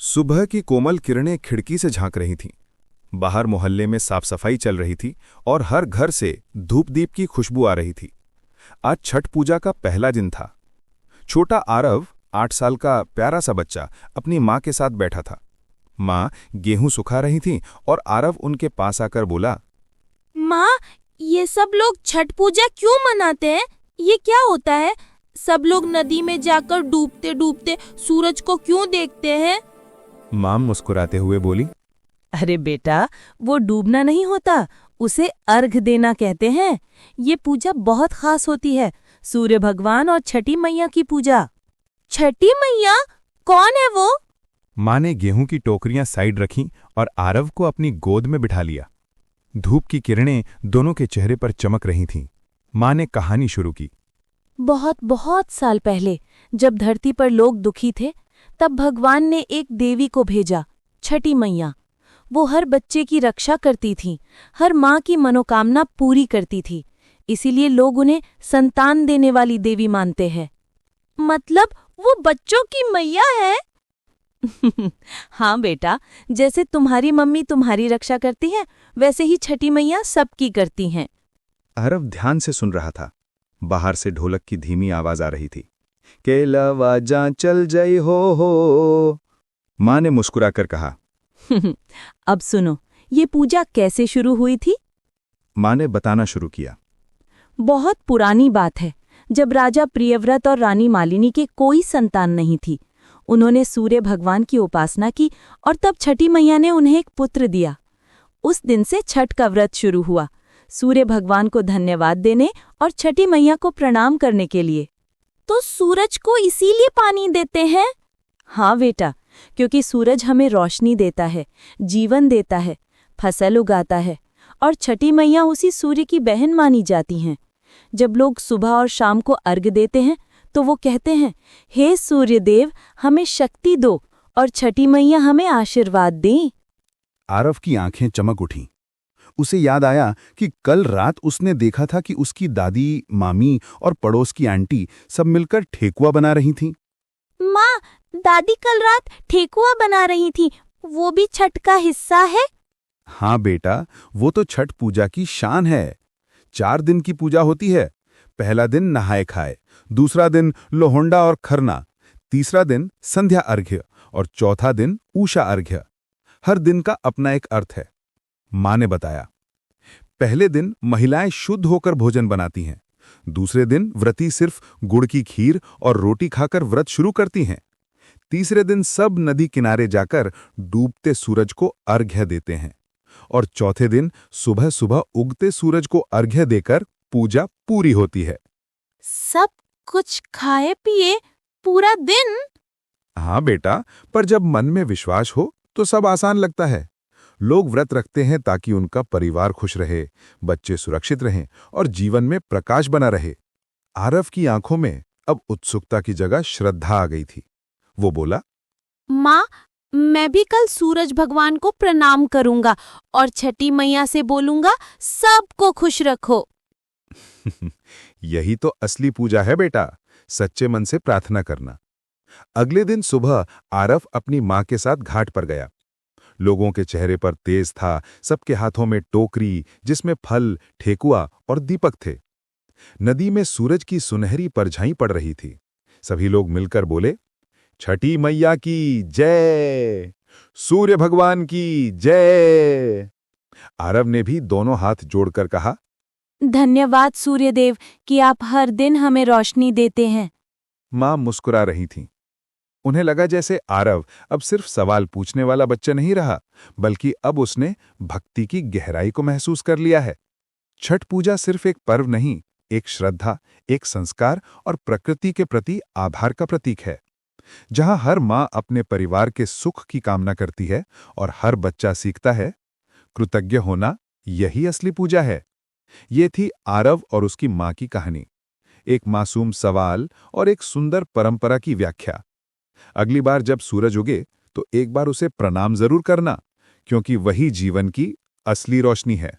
सुबह की कोमल किरणें खिड़की से झांक रही थीं। बाहर मोहल्ले में साफ सफाई चल रही थी और हर घर से धूप दीप की खुशबू आ रही थी। आज छठ पूजा का पहला दिन था। छोटा आरव 8 साल का प्यारा सा बच्चा अपनी माँ के साथ बैठा था। माँ गेहूं सुखा रही थीं और आरव उनके पास आकर बोला, माँ, ये सब लोग छठ पूजा क्यों मनाते हैं? ये क्या होता है? सब लोग नदी में जाकर डूबते डूबते सूरज को क्यों देखते हैं? माँ मुस्कुराते हुए बोली, अरे बेटा, वो डूबना नहीं होता, उसे अर्घ देना कहते हैं। ये पूजा बहुत खास होती है, सूर्य भगवान और छठी मैया की पूजा। छठी मैया कौन है वो? माँ ने गेहूं की टोकरियां साइड रखीं और आरव को अपनी गोद में बिठा लिया। धूप की किरणें दोनों के चेहरे पर चमक रही थीं। माँ ने कहानी शुरू की। बहुत बहुत साल पहले जब धरती पर लोग दुखी थे, तब भगवान ने एक देवी को भेजा, छठी मैया। वो हर बच्चे की रक्षा करती थी, हर माँ की मनोकामना पूरी करती थी। इसीलिए लोग उन्हें संतान देने वाली देवी मानते हैं। मतलब वो बच्चों की मैया है? हाँ बेटा, जैसे तुम्हारी मम्मी तुम्हारी रक्षा करती है, वैसे ही छठी मैया सबकी करती हैं। आरव ध्यान से सुन रहा था। बाहर से ढोलक की धीमी आवाज आ रही थी। केलवा जा चल जई हो। माँ ने मुस्कुराकर कहा। अब सुनो, ये पूजा कैसे शुरू हुई थी? माँ ने बताना शुरू किया। बहुत पुरानी बात है, जब राजा प्रियव्रत और रानी मालिनी के कोई संतान नहीं थी। उन्होंने सूर्य भगवान की उपासना की और तब छठी मैया ने उन्हें एक पुत्र दिया। उस दिन से छठ का व्रत शुरू हुआ, सूर्य भगवान को धन्यवाद देने और छठी मैया को प्रणाम करने के लिए। तो सूरज को इसीलिए पानी देते हैं? हाँ बेटा, क्योंकि सूरज हमें रोशनी देता है, जीवन देता है, फसल उगाता है, और छठी मैया उसी सूर्य की बहन मानी जाती हैं। जब लोग सुबह और शाम को अर्घ्य देते हैं तो वो कहते हैं, हे सूर्य देव, हमें शक्ति दो, और छठी मैया हमें आशीर्वाद दें। आरव की आंखें चमक उठीं। उसे याद आया कि कल रात उसने देखा था कि उसकी दादी, मामी और पड़ोस की आंटी सब मिलकर ठेकुआ बना रही थीं। माँ, दादी कल रात ठेकुआ बना रही थी, वो भी छठ का हिस्सा है? हाँ बेटा, वो तो छठ पूजा की शान है। 4 दिन की पूजा होती है। पहला दिन नहाए खाए, दूसरा दिन लोहंडा और खरना, तीसरा दिन संध्या अर्घ्य और चौथा दिन ऊषा अर्घ्य। हर दिन का अपना एक अर्थ है। माँ ने बताया। पहले दिन महिलाएं शुद्ध होकर भोजन बनाती हैं। दूसरे दिन व्रती सिर्फ गुड़ की खीर और रोटी खाकर व्रत शुरू करती हैं। तीसरे दिन सब नदी किनारे जाकर डूबते सूरज को अर्घ्य देते हैं और चौथे दिन सुबह सुबह उगते सूरज को अर्घ्य देकर पूजा पूरी होती है। सब कुछ खाए पिए पूरा दिन? हाँ बेटा, पर जब मन में विश्वास हो तो सब आसान लगता है। लोग व्रत रखते हैं ताकि उनका परिवार खुश रहे, बच्चे सुरक्षित रहें और जीवन में प्रकाश बना रहे। आरव की आंखों में अब उत्सुकता की जगह श्रद्धा आ गई थी। वो बोला, माँ, मैं भी कल सूरज भगवान को प्रणाम करूंगा और छठी मैया से बोलूंगा, सबको खुश रखो। यही तो असली पूजा है बेटा, सच्चे मन से प्रार्थना करना। अगले दिन सुबह आरव अपनी माँ के साथ घाट पर गया। लोगों के चेहरे पर तेज था, सबके हाथों में टोकरी जिसमें फल, ठेकुआ और दीपक थे। नदी में सूरज की सुनहरी परछाई पड़ रही थी। सभी लोग मिलकर बोले, छठी मैया की जय, सूर्य भगवान की जय। आरव ने भी दोनों हाथ जोड़कर कहा, धन्यवाद सूर्यदेव कि आप हर दिन हमें रोशनी देते हैं। माँ मुस्कुरा रही थीं। उन्हें लगा जैसे आरव अब सिर्फ सवाल पूछने वाला बच्चा नहीं रहा, बल्कि अब उसने भक्ति की गहराई को महसूस कर लिया है। छठ पूजा सिर्फ एक पर्व नहीं, एक श्रद्धा, एक संस्कार और प्रकृति के प्रति आभार का प्रतीक है। जहां हर माँ अपने परिवार के सुख की कामना करती है और हर बच्चा सीखता है, कृतज्ञ होना यही असली पूजा है। ये थी आरव और उसकी माँ की कहानी, एक मासूम सवाल और एक सुंदर परंपरा की व्याख्या। अगली बार जब सूरज उगे तो एक बार उसे प्रणाम जरूर करना, क्योंकि वही जीवन की असली रोशनी है।